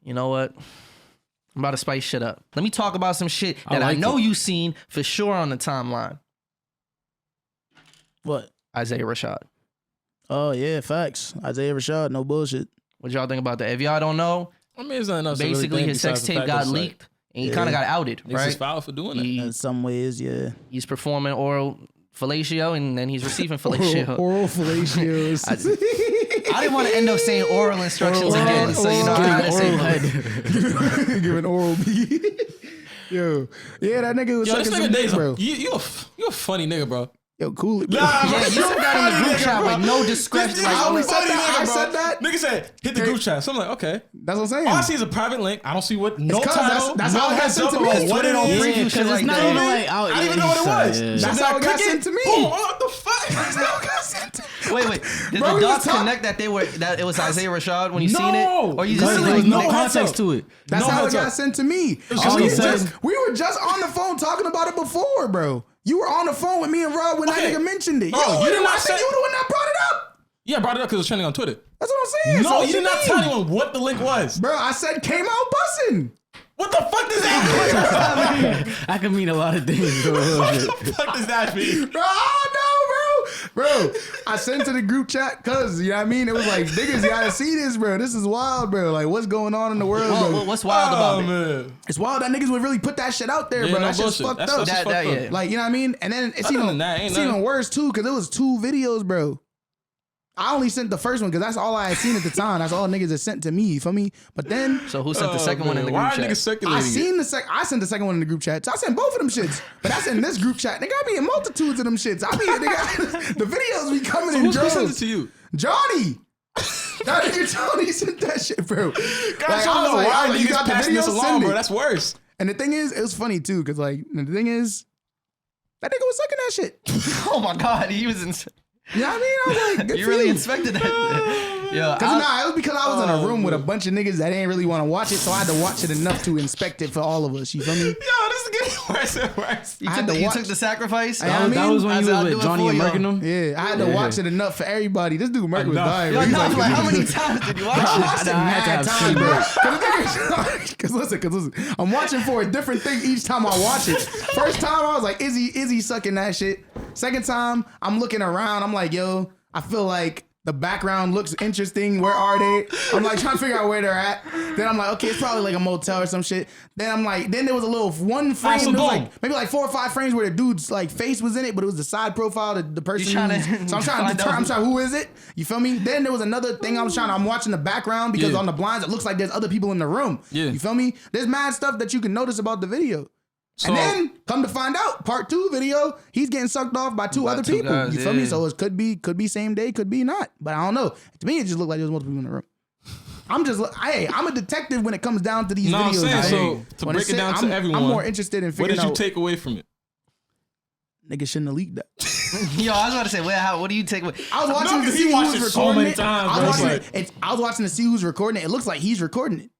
You know what? I'm about to spice shit up. Let me talk about some shit that I like know you seen for sure on the timeline. What? Isaiah Rashad. Oh yeah, facts. Isaiah Rashad, no bullshit. What y'all think about that? If y'all don't know, I mean, it's not enough. basically his sex tape got leaked and he kind of got outed, He's right? just foul for doing it. In some ways, yeah. He's performing oral fellatio and then he's receiving fellatio. Oral fellatios. I didn't want to end up saying oral instructions again, so you know I gotta say head. Giving oral B. Yo, yeah, that nigga was Yo, this sucking nigga some dick, Days, bro. You a funny nigga, bro. Yo, cool it, bro. Nah, Yeah, you said that in the group chat with no discretion. I only Like, said that. I said that. Nigga said, hit the group chat. So I'm like, okay. That's what I'm saying. All I see is a private link. I don't see what, no 'cause title, that's no how it got heads sent up to me. about what it Twitter is. don't preview Yeah, shit like it's not that. even like, I didn't even know what it was. Yeah. So That's then how I it got click sent to me. Boom, what the fuck? That's how it got sent to me. Wait. Did Bro, the we dots was connect that it was Isaiah Rashad when you seen it? No. Or you Cause just there like was no nigga- context to it. That's No how it heads got up. sent to me. just We were just on the phone talking about it before, bro. You were on the phone with me and Rob when Okay. that nigga mentioned it. Bro, Yo, you did not I think say- you were the one that brought it up. Yeah, I brought it up because it was trending on Twitter. That's what I'm saying. No, So you did not mean? tell anyone what the link was. Bro, I said came out bussing. What the fuck does that mean? I can mean a lot of things. Bro. What the fuck does that mean? Bro, oh no, bro. Bro, I sent to the group chat because, you know what I mean? It was like, niggas, you gotta see this, bro. This is wild, bro. Like, what's going on in the world, bro? What's wild about it? Man. It's wild that niggas would really put that shit out there, Yeah, bro. no That shit's bullshit. fucked That's up. just fucked up. yeah. Like, you know what I mean? And then it's Other even, than that, ain't it's nothing. even worse, too, because it was 2 videos, bro. I only sent the first one because that's all I had seen at the time. That's all niggas had sent to me, you feel me? But then So who sent the second one in the Why group are niggas chat? circulating I sent the second one in the group chat. So I sent both of them shits. But that's in this group chat. Nigga, I be in multitudes of them shits. I be, nigga, the videos be coming in Who sent it droves. to you? Johnny. That nigga Johnny sent that shit, bro. God, Like, you don't know why you niggas got the passing video, this along, send bro. it. That's worse. And the thing is, it was funny too, because like the thing is, that nigga was sucking that shit. Oh my God, he was in. You know what I mean? I was like, good You for really you. inspected that? Yo, It was because I was in a room with a bunch of niggas that didn't really want to watch it, so I had to watch it enough to inspect it for all of us. You feel me? Yo, this is getting worse and worse. You took the sacrifice. I mean, That was when I you said, I'll was do with it Johnny for and you. Merkin them? Yeah, I had to watch it enough for everybody. This dude Merk was Enough. dying. Yo, He's no, like, like, how many times did you watch I it? watched it I had to mad have times, seen bro. Because listen, I'm watching for a different thing each time I watch it. First time I was like, is he sucking that shit? Second time, I'm looking around. I'm like, yo, I feel like the background looks interesting. Where are they? I'm like trying to figure out where they're at. Then I'm like, okay, it's probably like a motel or some shit. Then I'm like, then there was a little one frame. so There was boom. like maybe like 4 or 5 frames where the dude's like face was in it, but it was the side profile, the person. trying to so I'm trying to find determine. out I'm trying, who is it? You feel me? Then there was another thing I'm watching the background because Yeah. on the blinds it looks like there's other people in the room. Yeah. You feel me? There's mad stuff that you can notice about the video. So- And then come to find out, part 2 video, he's getting sucked off by two other 2 people. guys, You feel me? yeah. So it could be same day, could be not. But I don't know. To me, it just looked like there was multiple people in the room. I'm a detective when it comes down to these No, I'm videos. saying, I so think. to When break it's it down I'm- to everyone, I'm more interested in what figuring did you out. take away from it? Niggas shouldn't have leaked that. Yo, I was about to say, what do you take? I was watching No, to 'cause see he who watched was it so recording many it. times, I bro. was watching It's it. I was watching to see who's recording it. It looks like he's recording it.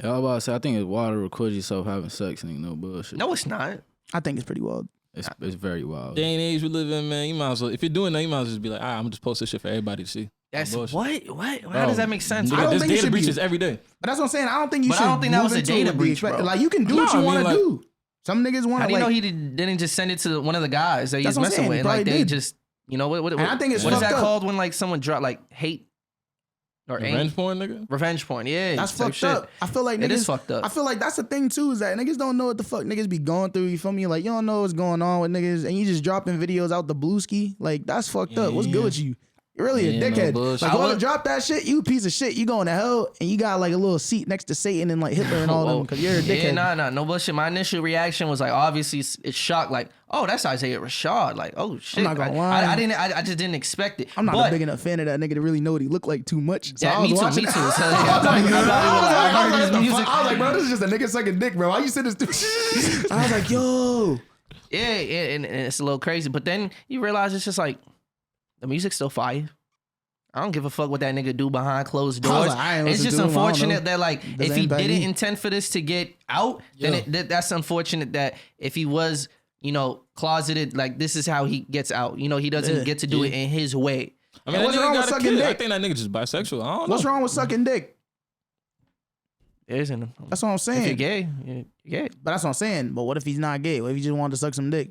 Yeah, I was about to say, I think it's wild to record yourself having sex and no bullshit. No, it's not. I think it's pretty wild. It's very wild. Day and age we live in, man. You might as well, if you're doing that, you might as well just be like, I'm gonna just post this shit for everybody to see. That's bullshit. what? How does that make sense? I don't There's think it data should be. breaches every day. But that's what I'm saying. I don't think you But should. I don't think that move was a into data it with breach, expect- bro. Like you can do No, what you I mean, want to like- do. Some niggas want How to do you like. know he didn't just send it to one of the guys that he That's was what I'm messing saying. with? He And like probably they did. just, you know what? And I think it's what is fucked that up. called when like someone drop like hate or Revenge porn, nigga. Revenge porn? Yeah, That's type fucked shit. up. I feel like niggas, It is fucked up. I feel like that's the thing too, is that niggas don't know what the fuck niggas be going through. You feel me? Like you don't know what's going on with niggas, and you just dropping videos out the blue ski. Like that's fucked up. What's good with you? You're really a Yeah, no dickhead. bullshit. Like whoever drop that shit, you a piece of shit. You going to hell, and you got like a little seat next to Satan and like Hitler and all them because you're a dickhead. Yeah, no bullshit. My initial reaction was like, obviously, it's shocked. Like, oh, that's Isaiah Rashad. Like, oh shit. not gonna Like, lie. I just didn't expect it. I'm not But- a big enough fan of that nigga to really know what he looked like too much. So Yeah, I was me too. watching. Me too. So, I yeah, was like, his music. I was like, bro, this is just a nigga sucking dick, bro. Why you say this? I was like, yo. Yeah, and it's a little crazy. But then you realize it's just like the music's still fire. I don't give a fuck what that nigga do behind closed I was doors. like, I ain't It's listen just to him. I don't unfortunate know. that like Does if he impact didn't me? intend for this to get out, then that's unfortunate that if he was, closeted, like this is how he gets out. He doesn't get to do it in his way. I mean, what's that wrong nigga with got a sucking kid. I dick? think that nigga just bisexual. I don't know. What's wrong with sucking dick? There isn't. That's what I'm saying. If you're gay, you're gay. But that's what I'm saying. But what if he's not gay? What if he just wanted to suck some dick?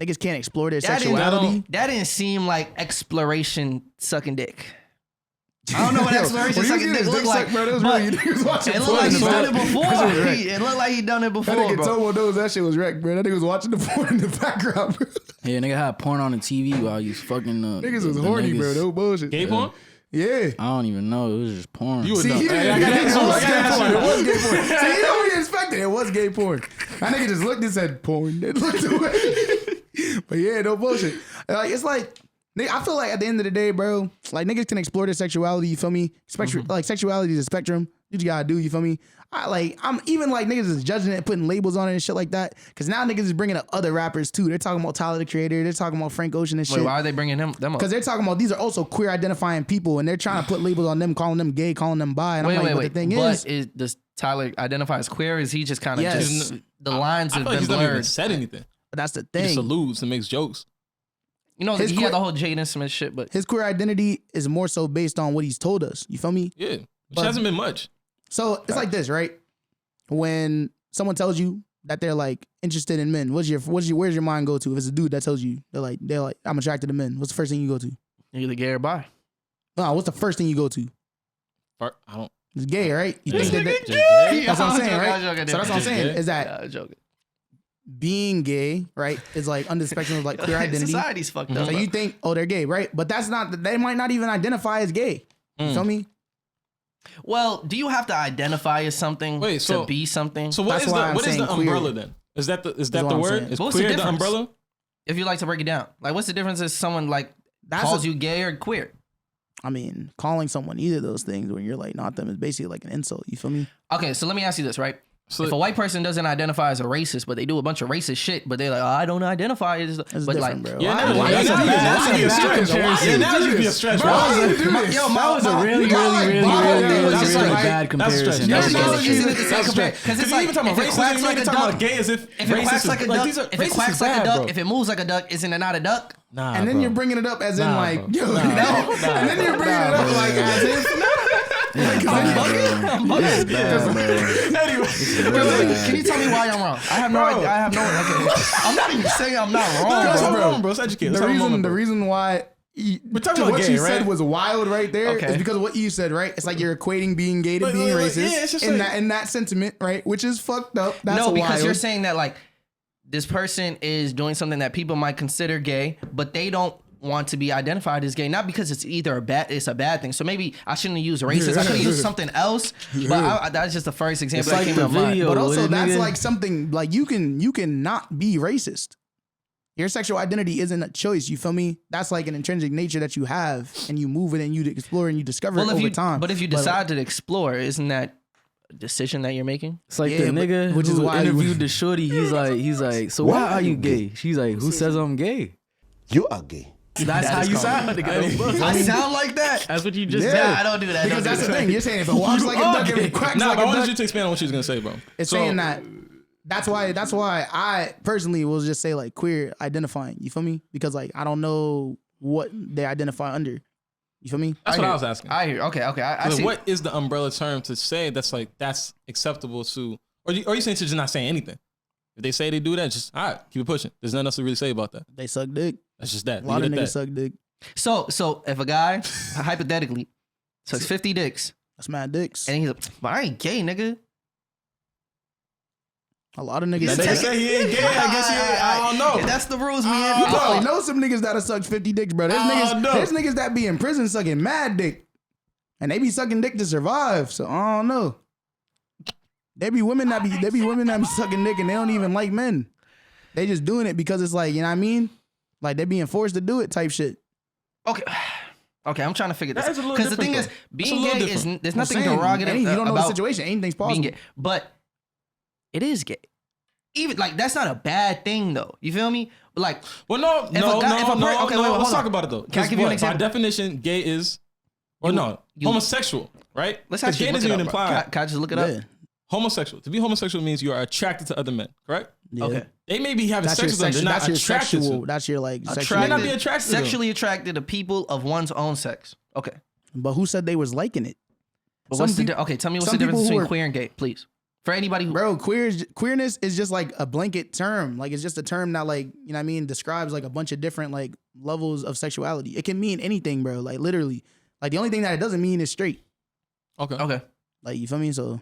Niggas can't explore their That sexuality. That didn't seem like exploration sucking dick. I don't know what exploration sucking dick looked like, bro. but It looked like he done it before. It looked like he done it before, That nigga bro. Tomo knows that shit was wrecked, bro. That nigga was watching the porn in the background, bro. Yeah, nigga had porn on the TV while you was fucking. Niggas was horny, bro. No bullshit. Gay porn? Yeah. I don't even know. It was just porn. You would See, know. he didn't. It was gay porn. See, you know what he expected. It was gay porn. That nigga just looked and said porn. Then looked away. But yeah, no bullshit. Like it's like. I feel like at the end of the day, bro, like niggas can explore their sexuality, you feel me? Like sexuality is a spectrum. You just gotta do, you feel me? I'm even like niggas is judging it, putting labels on it and shit like that. Cause now niggas is bringing up other rappers too. They're talking about Tyler the Creator. They're talking about Frank Ocean and shit. Wait, why are they bringing them up? Because they're talking about these are also queer identifying people and they're trying to put labels on them, calling them gay, calling them bi. And I'm like, but the thing is, does Tyler identify as queer? Or is he just kind of Yes. just the lines have I feel like been he's never even blurred? said anything. but that's the He just thing. alludes and makes jokes. You know, His he queer- had the whole Jaden Smith shit, but His queer identity is more so based on what he's told us. You feel me? Yeah. Which But- hasn't been much. So it's like this, right? When someone tells you that they're like interested in men, where's your mind go to? If it's a dude that tells you they're like I'm attracted to men, what's the first thing you go to? you're either gay or bi. No, what's the first thing you go to? I don't. It's gay, right? You Just think that gay? that's what I'm saying, I'm right? joking, So that's what I'm saying Just is that Yeah, I'm joking. being gay, right, is like under the spectrum of like queer identity. Society's fucked up. So you think, oh, they're gay, right? But that's not. They might not even identify as gay. You feel me? Well, do you have to identify as something Wait, so- to be something? So That's why I'm what is saying the queer. umbrella then? Is that the what I'm word? saying. Is What's the queer the difference? umbrella? If you like to break it down, like what's the difference if someone like That's calls a- you gay or queer? I mean, calling someone either of those things when you're like not them is basically like an insult. You feel me? Okay, so let me ask you this, right? So- if a white person doesn't identify as a racist, but they do a bunch of racist shit, but they're like, oh, I don't identify as, It's but different, like, bro. Yeah, Why- no, why that's you a do bad- this? that's Why a you bad do this? comparison. Why you Now do you be a this? stretch, Bro, bro. why you do this? Yo, That was a really, You got, really, like, really, bottom really, lip. really, That's really like- bad comparison. That's No, stretch. isn't it the same That's compare? stretch. Because it's you like even talking if about it quacks racism, like you a talking duck, about gay as if if it racist quacks is like a like duck, these are if it racist quacks is like a bad, duck, bro. if it moves like a duck, isn't it not a duck? Nah, And then bro. you're bringing it up as in Nah, like, bro. yo, Nah, you know? bro. And then you're bringing it up like as if. I'm bugging. Anyway, Can you tell me why I'm wrong? I have no idea. I have no. Okay. I'm not even saying I'm not wrong. That's bro. not wrong, bro. It's educated. The reason why We're talking about what gay, you said right? was wild right there is Okay. because of what you said, right? It's like you're equating being gay to Like, being like, racist yeah, it's just in like- that sentiment, right? Which is fucked up. That's No, because wild. you're saying that like this person is doing something that people might consider gay, but they don't want to be identified as gay, not because it's either a bad thing. So maybe I shouldn't use racist. I could have used something else. But that's just the first example It's that like came the to mind. video. But also, with a that's nigga- like something like you can not be racist. Your sexual identity isn't a choice. You feel me? That's like an intrinsic nature that you have, and you move it and you explore and you discover it over time. But if you decide to explore, isn't that a decision that you're making? It's like Yeah, the but- nigga which is who why you- interviewed the shorty. He's like, so why are you gay? She's like, who says I'm gay? You are gay. That's how you sound. I sound like that. That's what you just Yeah. said. Nah, I don't do that. because Don't that's do the that. thing. You're saying if it walks like a duck, if it quacks Nah, like but I a wanted duck, you to expand on what she was gonna say, bro. it's So- saying that. That's why I personally will just say like queer identifying. You feel me? Because like I don't know what they identify under. You feel me? That's what I was asking. I hear. Okay. I Like, see. what is the umbrella term to say that's acceptable to, or you saying to just not saying anything? If they say they do that, just all right, keep it pushing. There's nothing else to really say about that. They suck dick. That's just that. A lot of Leave it niggas at that. suck dick. So if a guy hypothetically sucks 50 dicks That's mad dicks. and he's like, but I ain't gay, nigga. A lot of That niggas. nigga say he ain't gay. I guess he ain't. I don't know. If that's the rules we You have. probably know some niggas that'll suck 50 dicks, bro. There's niggas that be in prison sucking mad dick. And they be sucking dick to survive. So I don't know. There be women that be sucking dick and they don't even like men. They just doing it because it's like, you know what I mean? Like they being forced to do it type shit. Okay. Okay, I'm trying to figure this That out. is a little Because the thing different, is, though. It's a being little gay is different. there's I'm nothing saying, derogative you don't know about the situation. Anything's being possible. gay. But it is gay. Even like that's not a bad thing though. You feel me? But like, Well, no. okay, wait, hold Let's on. talk about it though. Can I 'Cause give you an what, example? By definition, gay is, or no, homosexual, right? let's 'Cause actually gay look doesn't it even up. Bro. imply Can I just look it Yeah. up? homosexual. To be homosexual means you are attracted to other men, correct? Yeah. Okay. They may be having That's your sex with them. They're sexual. not That's your attracted sexual. to. That's your like sexual. Attracted- not be attracted to them. Sexually attracted to people of one's own sex. Okay. But who said they was liking it? But what's okay, tell me what's the difference between queer and gay, please. For anybody who... Bro, queerness is just like a blanket term. Like it's just a term that like, you know what I mean, describes like a bunch of different like levels of sexuality. It can mean anything, bro. Like literally. Like the only thing that it doesn't mean is straight. Okay. Like you feel me? So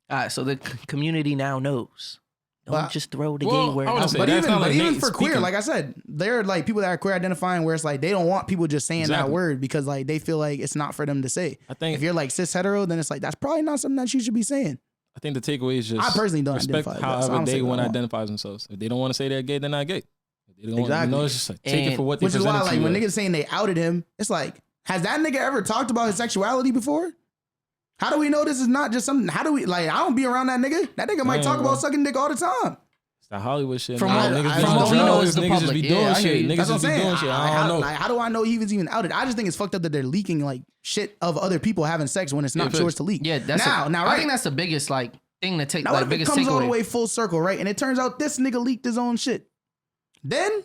all right, so the community now knows. Don't just throw the gay word out. But even for queer, like I said, there are like people that are queer identifying where it's like they don't want people just saying that word because like they feel like it's not for them to say. I think if you're like cis hetero, then it's like that's probably not something that you should be saying. I think the takeaway is just I personally don't respect identify however they want to identify themselves. If they don't want to say they're gay, they're not gay. If they don't exactly. want, it's just like take it for what they present. Which is why, like, when as. niggas saying they outed him, it's like, has that nigga ever talked about his sexuality before? How do we know this is not just something? How do we like? I don't be around that nigga. That nigga might talk about sucking dick all the time. It's that Hollywood shit. From what we know is the niggas just be doing shit. Niggas just be doing shit. I don't know. Like, how do I know he was even outed? I just think it's fucked up that they're leaking like shit of other people having sex when it's not yours to leak. Yeah, that's now. Right? I think that's the biggest like thing to take. Now, like, what if it comes all the way full circle, right? And it turns out this nigga leaked his own shit. Then.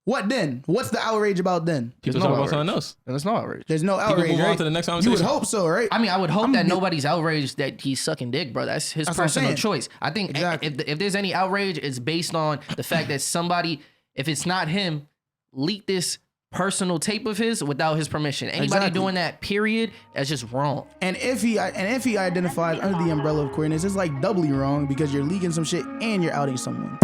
What then? What's the outrage about then? People talk about something else. There's no outrage. There's no outrage. People move right? on to the next conversation. You would hope so, right? I mean, I would hope that nobody's outraged that he's sucking dick, bro. That's his personal choice. I think if there's any outrage, it's based on the fact that somebody, if it's not him, leaked this personal tape of his without his permission. Anybody doing that, period, that's just wrong. And if he identifies under the umbrella of queerness, it's like doubly wrong because you're leaking some shit and you're outing someone.